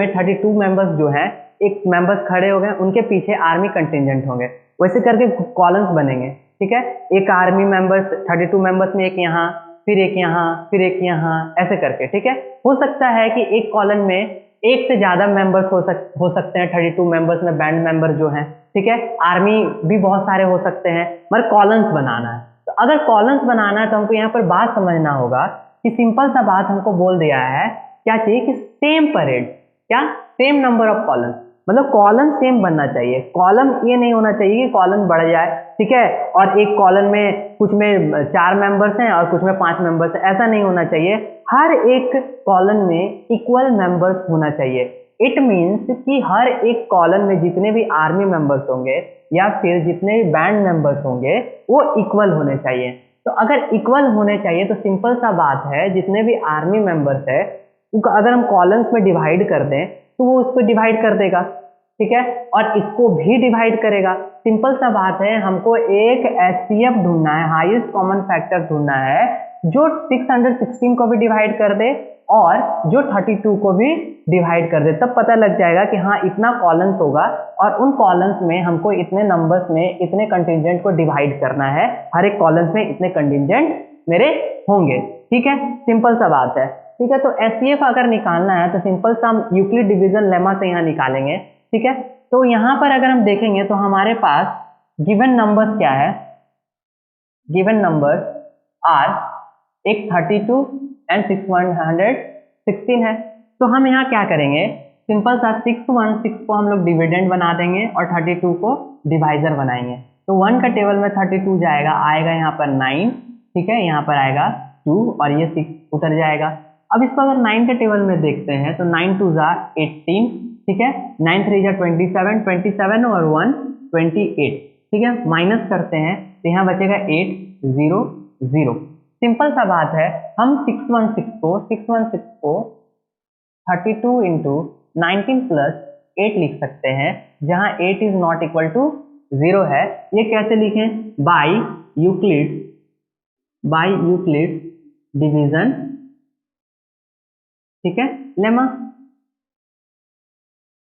32 मेंबर्स जो है, एक मेंबर्स खड़े हो गए, उनके पीछे आर्मी कंटिंजेंट होंगे, वैसे करके कॉलम्स बनेंगे, ठीक है। एक आर्मी मेंबर्स 32 मेंबर्स में एक यहाँ, फिर एक यहाँ, फिर एक यहाँ, ऐसे करके, ठीक है। हो सकता है कि एक कॉलम में एक से ज्यादा मेंबर्स हो सकते हैं, 32 मेंबर्स में बैंड मेंबर जो हैं, ठीक है। आर्मी भी बहुत सारे हो सकते हैं, मगर कॉलम्स बनाना है। तो अगर कॉलम्स बनाना है तो हमको यहाँ पर बात समझना होगा कि सिंपल सा बात हमको बोल दिया है, क्या चाहिए कि सेम परेड, क्या? सेम नंबर ऑफ कॉलम्स, मतलब कॉलम सेम बनना चाहिए। कॉलम ये नहीं होना चाहिए कि कॉलम बढ़ जाए, ठीक है, और एक कॉलम में कुछ में 4 मेंबर्स हैं और कुछ में 5 मेंबर्स हैं, ऐसा नहीं होना चाहिए। हर एक कॉलम में इक्वल मेंबर्स होना चाहिए। इट मीन्स कि हर एक कॉलम में जितने भी आर्मी मेंबर्स होंगे या फिर जितने भी बैंड मेंबर्स होंगे वो इक्वल होने चाहिए। तो अगर इक्वल होने चाहिए तो सिंपल सा बात है, जितने भी आर्मी मेंबर्स है अगर हम कॉलम्स में डिवाइड कर दें तो वो उसको डिवाइड कर देगा, ठीक है, और इसको भी डिवाइड करेगा। सिंपल सा बात है, हमको एक एचसीएफ ढूंढना है, हाईएस्ट कॉमन फैक्टर ढूंढना है, जो 616 को भी डिवाइड कर दे और जो 32 को भी डिवाइड कर दे। तब पता लग जाएगा कि हाँ इतना कॉलम्स होगा और उन कॉलम्स में हमको इतने नंबर्स में इतने कंटिंजेंट को डिवाइड करना है, हर एक कॉलम्स में इतने कंटिंजेंट मेरे होंगे, ठीक है। सिंपल सा बात है, ठीक है। तो एचसीएफ अगर निकालना है तो सिंपल सा हम यूक्लिड डिवीजन लेमा से यहाँ निकालेंगे, ठीक है। तो यहाँ पर अगर हम देखेंगे तो हमारे पास गिवन नंबर्स क्या है? गिवन नंबर्स आर एक 32 एंड 616 है। तो हम यहाँ क्या करेंगे? सिंपल सा 616 को हम लोग डिविडेंड बना देंगे और 32 को डिवाइजर बनाएंगे। तो 1 का टेबल में 32 जाएगा, आएगा यहाँ पर 9, ठीक है, यहाँ पर आएगा 2 और ये 6 उतर जाएगा। अब इसको अगर 9 के टेबल में देखते हैं तो 9 2 जा 18, ठीक है, 9 3 जा 27, 27 और 1 28, ठीक है। माइनस करते हैं तो यहाँ बचेगा 8 0 0। सिंपल सा बात है, हम 616 को 32 इंटू 19 प्लस 8 लिख सकते हैं, जहां 8 इज नॉट इक्वल टू 0 है। ये कैसे लिखें? बाई यूक्लिड डिवीजन, ठीक है, लेमा,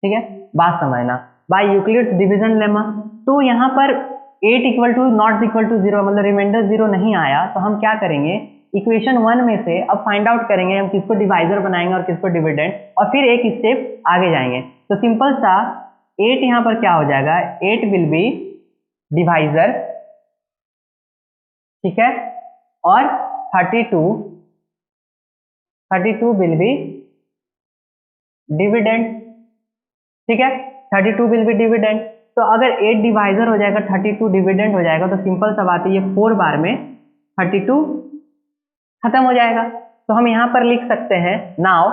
ठीक है, बात समझना, बाई यूक्लिड्स डिवीजन लेमा। तो यहाँ पर 8 equal to not equal to 0, मतलब रिमाइंडर 0 नहीं आया, तो हम क्या करेंगे? इक्वेशन 1 में से अब फाइंड आउट करेंगे हम किसको डिवाइजर बनाएंगे और किसको डिविडेंड, और फिर एक स्टेप आगे जाएंगे। तो सिंपल सा 8 यहाँ पर क्या हो जाएगा? 8 विल बी डिवाइजर, ठीक है, और 32 विल बी डिविडेंड, ठीक है, 32 विल बी डिविडेंड। तो अगर 8 डिवाइजर हो जाएगा, 32 डिविडेंड हो जाएगा, तो सिंपल सा बात है, ये 4 बार में 32 खत्म हो जाएगा। तो हम यहां पर लिख सकते हैं now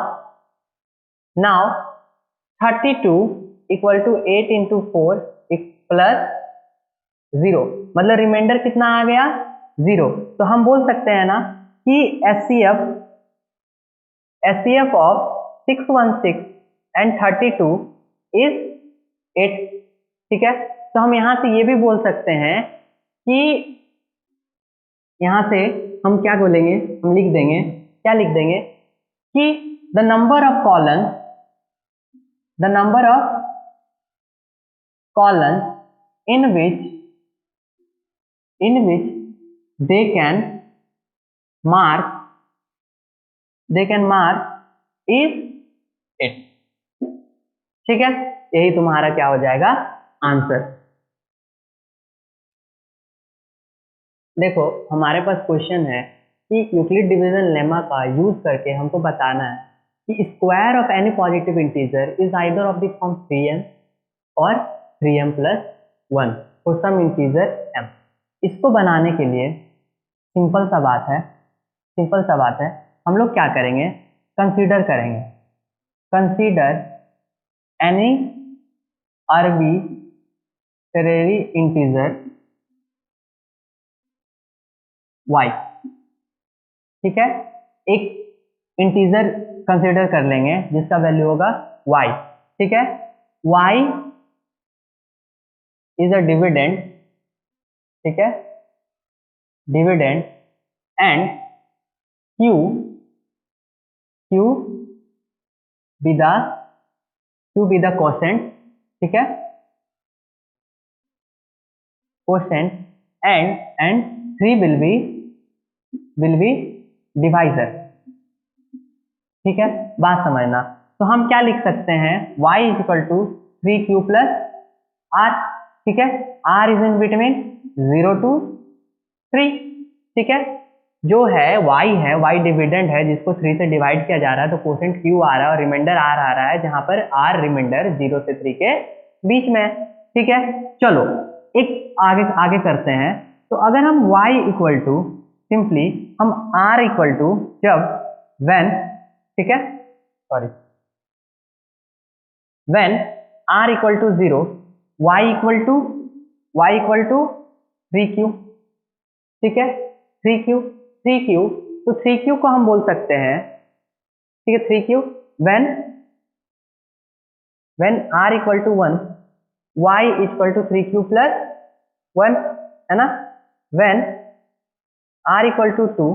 32 equal to 8 into 4 plus 0, मतलब रिमाइंडर कितना आ गया? 0। तो हम बोल सकते हैं ना कि SCF ऑफ 616 एंड 32 इज 8। ठीक है, तो हम यहाँ से ये भी बोल सकते हैं कि यहाँ से हम क्या बोलेंगे, हम लिख देंगे, क्या लिख देंगे कि the number of columns in which they can mark is 8। ठीक है, यही तुम्हारा क्या हो जाएगा, आंसर। देखो हमारे पास क्वेश्चन है कि यूक्लिड डिवीजन लेमा का यूज करके हमको बताना है कि square of any positive integer is either of the form 3m और 3m + 1 for some integer m। इसको बनाने के लिए सिंपल सा बात है, हम लोग क्या करेंगे, consider any arbitrary integer y। ठीक है, एक इंटीजर कंसीडर कर लेंगे जिसका वैल्यू होगा y। ठीक है, y इज अ डिविडेंड। ठीक है, dividend and q be the quotient. ठीक है, quotient and 3 will be divisor. ठीक है, बात समझना। तो हम क्या लिख सकते हैं, y = 3q + r। ठीक है, r is in between 0 to 3। ठीक है, जो है y डिविडेंड है जिसको 3 से डिवाइड किया जा रहा है, तो कोसेंट q आ रहा है और रिमाइंडर r आ रहा है, जहां पर r रिमाइंडर 0 से 3 के बीच में। ठीक है, चलो एक आगे करते हैं। तो अगर हम y = सिंपली हम r = जब व्हेन, ठीक है, sorry, when r = 0 y = 3q। ठीक है, 3q, तो 3q को हम बोल सकते हैं, ठीक है, 3q when r = 1 y = 3q + 1, है ना। When r = 2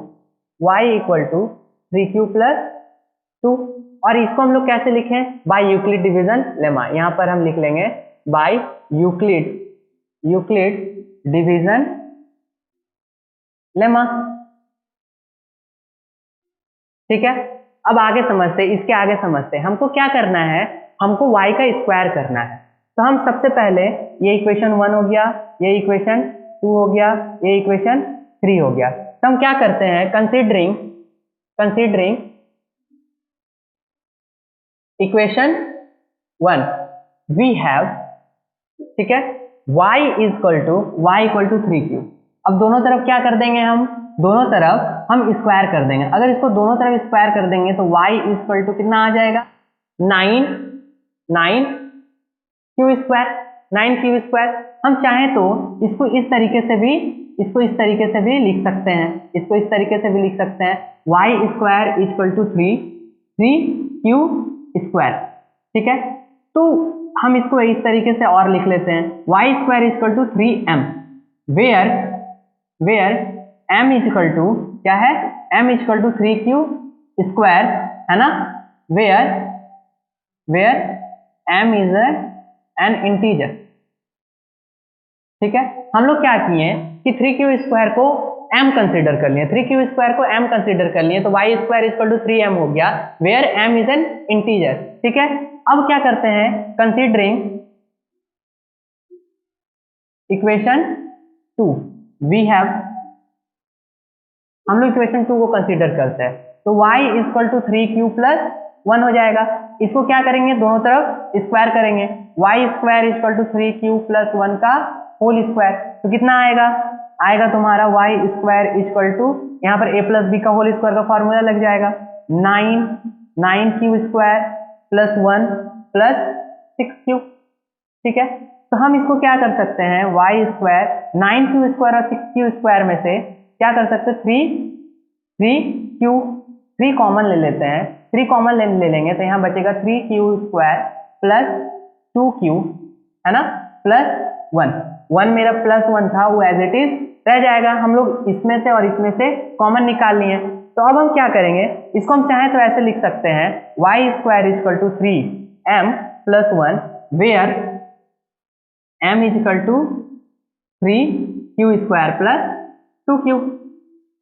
y = 3q + 2। और इसको हम लोग कैसे लिखें, बाय यूक्लिड डिवीजन लेमा। यहां पर हम लिख लेंगे बाय यूक्लिड डिवीजन लेमा। ठीक है, अब आगे समझते, इसके आगे समझते, हमको क्या करना है, हमको y का स्क्वायर करना है। तो हम सबसे पहले ये इक्वेशन 1 हो गया, ये इक्वेशन 2 हो गया, ये इक्वेशन 3 हो गया। तो हम क्या करते हैं, कंसीडरिंग इक्वेशन 1 वी हैव, ठीक है, y = 3q। अब दोनों तरफ क्या कर देंगे, हम दोनों तरफ हम स्क्वायर कर देंगे। अगर इसको दोनों तरफ स्क्वायर कर देंगे तो y = कितना आ जाएगा, 9q²। हम चाहें तो इसको इस तरीके से भी लिख सकते हैं, y² = 3q²। ठीक है, तो हम इसको इस तरीके से और लिख लेते हैं, y² = 3m, वेयर m क्या है, m = 3q², है ना, where m is an integer. ठीक है, हम लोग क्या किए कि 3q² को m कंसीडर कर लिए, 3q² को m कंसीडर कर लिए, तो y² = 3m हो गया, where m is an integer. ठीक है, अब क्या करते हैं, कंसीडरिंग इक्वेशन 2 वी हैव, हम लोग इक्वेशन 2 को कंसीडर करते हैं, तो y = 3q + 1 हो जाएगा। इसको क्या करेंगे, दोनों तरफ स्क्वायर करेंगे, y² = 3q + 1 का होल स्क्वायर। तो कितना आएगा तुम्हारा y² = यहाँ पर a + b का होल स्क्वायर का फॉर्मूला लग जाएगा, 9q² + 1 + 6q। ठीक है, तो हम इसको क्या कर सकते हैं, y², 9q² और 6q² में से क्या कर सकते हैं, 3q, 3 कॉमन ले लेते हैं, 3 कॉमन ले लेंगे तो यहाँ बचेगा 3q स्क्वायर प्लस 2q, है ना, प्लस 1 मेरा प्लस 1 था वो एज इट इज रह जाएगा। हम लोग इसमें से और इसमें से कॉमन निकाल लिए। तो अब हम क्या करेंगे, इसको हम चाहें तो ऐसे लिख सकते हैं y square is equal to 3m plus 1 where m is equal to 3q square plus 2q,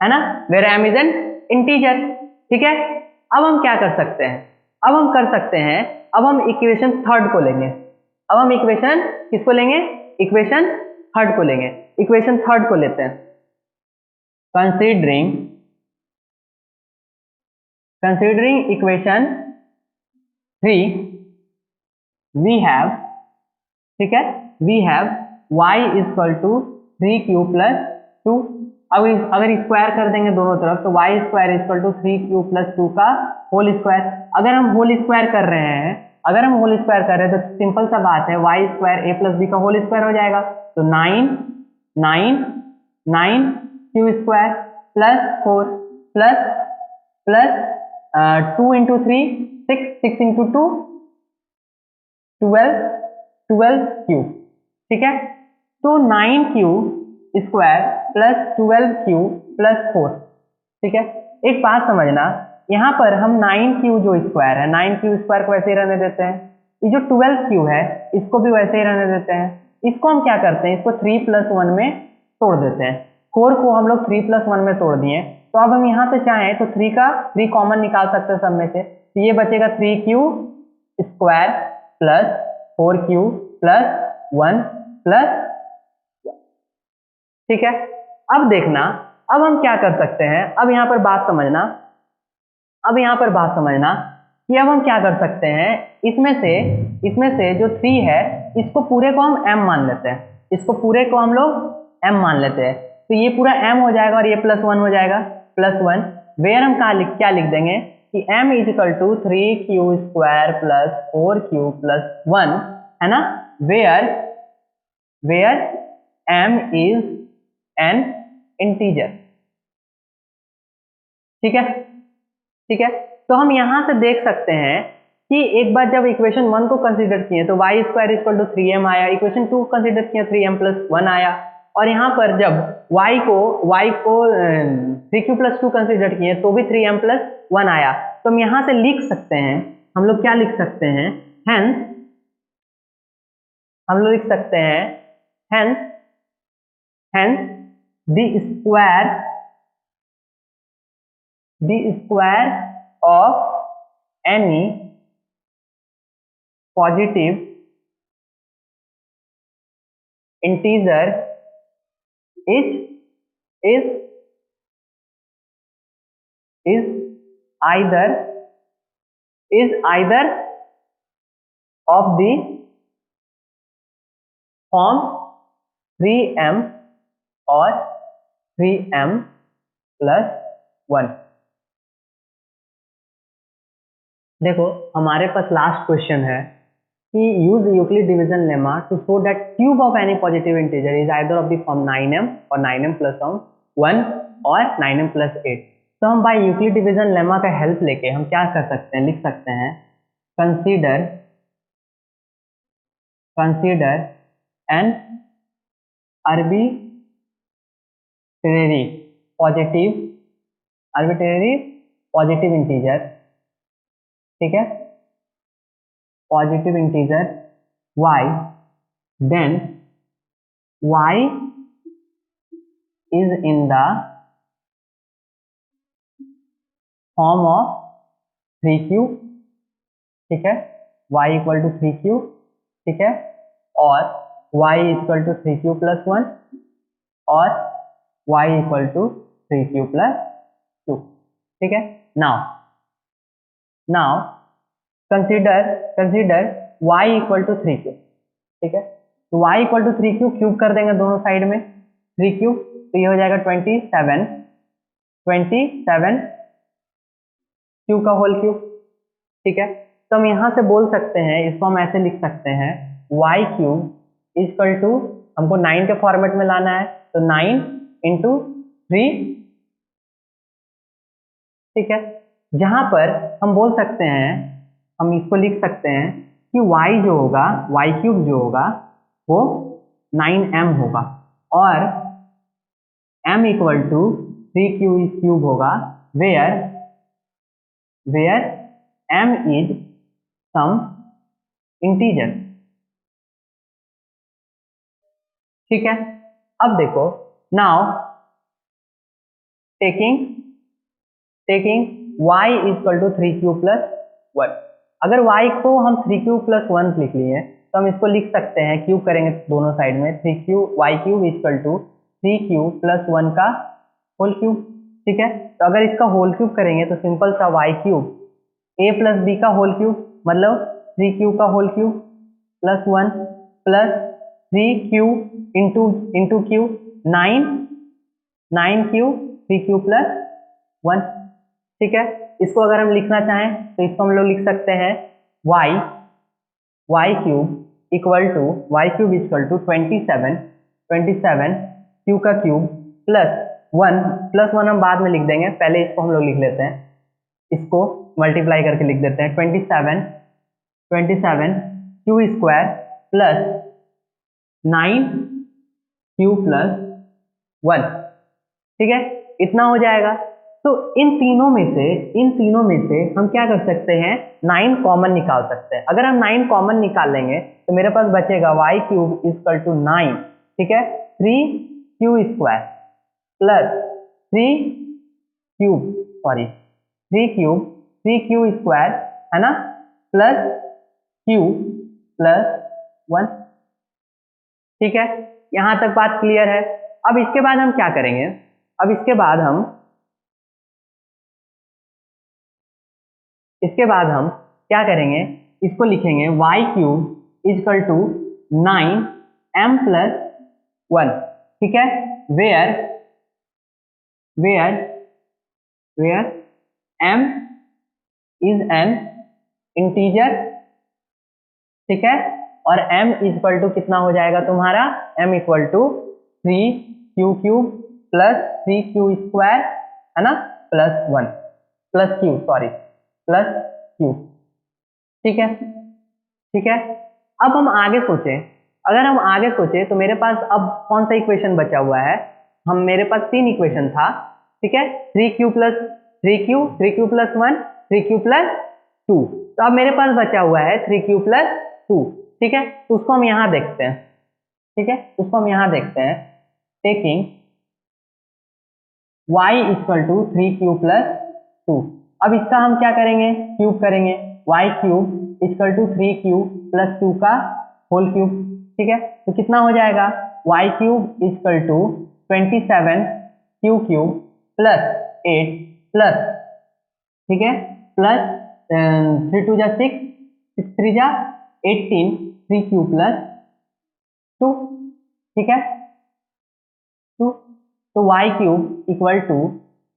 है ना, where m is an integer. ठीक है, अब हम क्या कर सकते हैं, अब हम कर सकते हैं, अब हम इक्वेशन थर्ड को लेंगे। अब हम इक्वेशन किसको लेंगे, इक्वेशन थर्ड को लेंगे। इक्वेशन थर्ड को लेते हैं। कंसीडरिंग इक्वेशन 3 वी हैव, ठीक है, we have y equal to 3q plus 2। अब अगर स्क्वायर कर देंगे दोनों तरफ तो y square equal to 3q plus 2 का होल स्क्वायर। अगर हम होल स्क्वायर कर रहे हैं, अगर हम होल स्क्वायर कर रहे हैं तो सिंपल सा बात है y square a plus b का होल स्क्वायर हो जाएगा। तो 9q square plus 4 plus 2 into 3 6 इंटू 2 12q। ठीक है, तो 9q square plus 12q plus 4। ठीक है, एक बात समझना, यहाँ पर हम 9q जो स्क्वायर है, 9q स्क्वायर को वैसे ही रहने देते हैं, ये जो 12q है इसको भी वैसे ही रहने देते हैं। इसको हम क्या करते हैं, इसको 3 प्लस 1 में तोड़ देते हैं। 4 को हम लोग 3 प्लस 1 में तोड़ दिए, तो अब हम यहाँ से चाहें तो 3 कॉमन निकाल सकते हैं सब में से। तो ये बचेगा 3q square plus 4q plus 1 plus, ठीक है। अब देखना, अब हम क्या कर सकते हैं, अब यहाँ पर बात समझना, अब यहाँ पर बात समझना कि अब हम क्या कर सकते हैं, इसमें से जो 3 है इसको पूरे को हम m मान लेते हैं, इसको पूरे को हम लोग m मान लेते हैं। तो ये पूरा m हो जाएगा और ये प्लस 1 हो जाएगा, प्लस 1। वेयर हम क्या लिख देंगे कि m is equal to 3q square plus 4q plus 1, है ना, where m is an integer. ठीक है, ठीक है। तो हम यहां से देख सकते हैं कि एक बार जब इक्वेशन 1 को कंसीडर किए तो y square equal to 3m आया, इक्वेशन 2 कंसीडर किए 3m प्लस 1 आया, और यहाँ पर जब y को 3q प्लस 2 कंसीडर किए तो भी 3m प्लस 1 आया। तो हम यहाँ से लिख सकते हैं, हम लोग क्या लिख सकते हैं, हेंस हम लोग लिख सकते हैं hence the square of any positive integer is either of the form 3m और 3m प्लस 1। देखो हमारे पास लास्ट क्वेश्चन है कि use Euclid division lemma to show that cube of any positive integer is either of the form 9m और 9m plus 1 और 9m plus 8। तो हम by Euclid division lemma का हेल्प लेके हम क्या कर सकते हैं, लिख सकते हैं consider N arbitrary positive integer, ठीक है, positive integer y, then y is in the form of 3q, ठीक है, y इक्वल टू 3q, ठीक है, और y equal to 3q plus 1 और y equal to 3q plus 2, ठीक है। Now consider y equal to 3q, ठीक है, तो y equal to 3q cube कर देंगे दोनों साइड में 3q, तो ये हो जाएगा 27 q का होल क्यूब, ठीक है। तो हम यहाँ से बोल सकते हैं, इसको हम ऐसे लिख सकते हैं y क्यूब इक्वल टू, हमको 9 के फॉर्मेट में लाना है तो 9 इंटू 3 ठीक है, जहां पर हम बोल सकते हैं, हम इसको लिख सकते हैं कि y जो होगा, y क्यूब जो होगा वो 9m होगा, और m equal to 3q cube होगा, where m is some integer. ठीक है, अब देखो, now taking y equal to 3q plus 1। अगर y को हम 3q प्लस 1 लिख लिए तो हम इसको लिख सकते हैं, क्यूब करेंगे दोनों साइड में, 3q y cube equal to 3q plus 1 का होल क्यूब। ठीक है, तो अगर इसका होल क्यूब करेंगे तो सिंपल सा y cube a plus b का होल क्यूब, मतलब 3q का whole cube plus 1 plus 3q into q 9q 3q plus 1। ठीक है, इसको अगर हम लिखना चाहें तो इसको हम लोग लिख सकते हैं y cube equal to 27 q का क्यूब प्लस 1 हम बाद में लिख देंगे, पहले इसको हम लोग लिख लेते हैं, इसको मल्टीप्लाई करके लिख देते हैं 27 q square plus 9q plus 1। ठीक है, इतना हो जाएगा। तो इन तीनों में से हम क्या कर सकते हैं, 9 कॉमन निकाल सकते हैं। अगर हम 9 कॉमन निकाल लेंगे तो मेरे पास बचेगा y क्यूब इक्वल टू 9, ठीक है, 3q square plus 3q square है ना, प्लस q प्लस 1। ठीक है, यहां तक बात क्लियर है। अब इसके बाद हम क्या करेंगे, क्या करेंगे, इसको लिखेंगे y cube equal to 9m plus 1। ठीक है, where m is an integer. ठीक है, और m इक्वल टू कितना हो जाएगा तुम्हारा, m equal to 3q cube plus 3q square है ना, plus 1 plus q, plus q। ठीक है, अब हम आगे सोचें, तो मेरे पास अब कौन सा इक्वेशन बचा हुआ है, मेरे पास 3 इक्वेशन था। ठीक है, 3q plus 3q 1 3q plus 2, तो अब मेरे पास बचा हुआ है 3q प्लस 2। ठीक है, तो उसको हम यहां देखते हैं। ठीक है, taking y equal to 3q plus 2। अब इसका हम क्या करेंगे, क्यूब करेंगे, y cube equal to 3q plus 2 का होल क्यूब। ठीक है, तो कितना हो जाएगा, y cube equal to 27q cube plus 8 plus, ठीक है, प्लस 3 2 जा 6 6 3 जा 18 3q प्लस 2। ठीक है, तो y cube equal to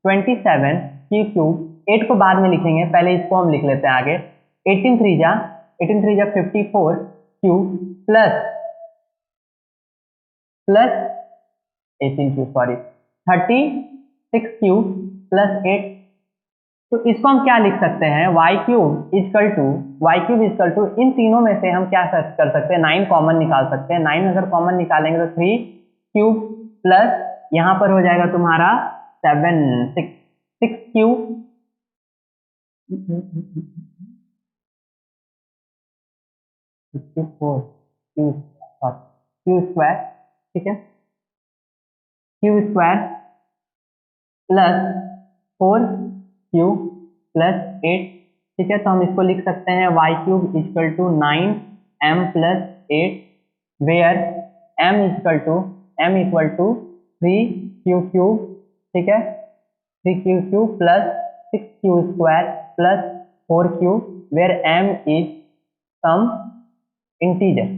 27 q cube, 8 को बाद में लिखेंगे, पहले इसको हम लिख लेते हैं आगे, 18 3 जा 54 q प्लस 36 q प्लस 8। तो इसको हम क्या लिख सकते हैं, y क्यूब इक्वल टू इन तीनों में से हम क्या कर सकते हैं, 9 कॉमन निकाल सकते हैं। 9 अगर कॉमन निकालेंगे तो 3 क्यूब प्लस यहां पर हो जाएगा तुम्हारा 6 क्यूब क्यू स्क्वायर। ठीक है, Q square plus 4q plus 8। ठीक है, तो हम इसको लिख सकते हैं y cube equal to 9m plus 8, where m equal to 3q cube. ठीक है, 3q cube plus 6q square plus 4q, where m is some integer.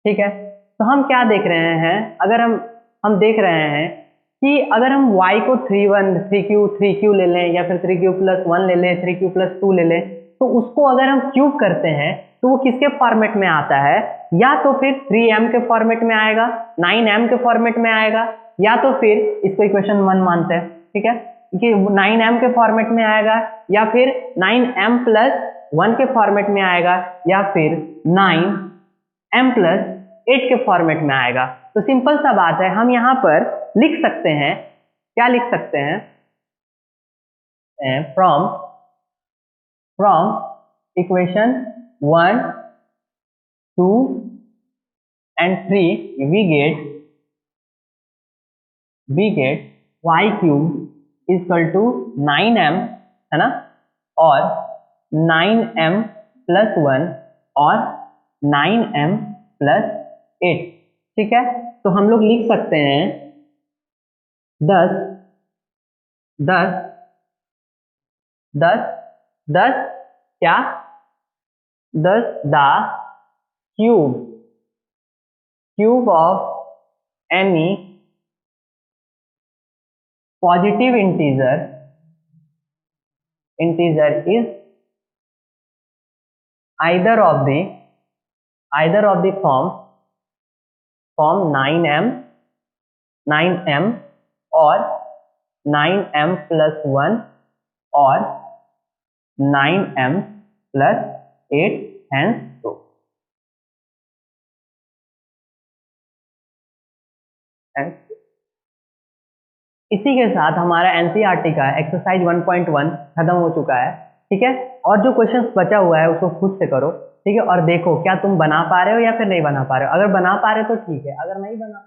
ठीक है, तो हम क्या देख रहे हैं, अगर हम देख रहे हैं कि अगर हम y को 3q ले लें, या फिर 3q प्लस 1 ले लें, 3q प्लस 2 ले लें, तो उसको अगर हम क्यूब करते हैं तो वो किसके फॉर्मेट में आता है, या तो फिर 3m के फॉर्मेट में आएगा, 9m के फॉर्मेट में आएगा, या तो फिर इसको इक्वेशन 1 मानते हैं। ठीक है, कि 9m के फॉर्मेट में आएगा या फिर 9m+1 के फॉर्मेट में आएगा या फिर 9m+8 के फॉर्मेट में आएगा। तो सिंपल सा बात है, हम यहाँ पर लिख सकते हैं, क्या लिख सकते हैं, from equation 1, 2 and 3 we get y³ = 9m, है ना, और 9m+1 और 9m+8, ठीक है। तो हम लोग लिख सकते हैं 10 क्या, 10 the cube of any positive integer is either of the form 9m or 9m+1 और 9m+8 hence so। इसी के साथ हमारा एनसीईआरटी का एक्सरसाइज 1.1 खत्म हो चुका है, ठीक है। और जो क्वेश्चंस बचा हुआ है उसको खुद से करो, ठीक है, और देखो क्या तुम बना पा रहे हो या फिर नहीं बना पा रहे हो। अगर बना पा रहे हो तो ठीक है, अगर नहीं बना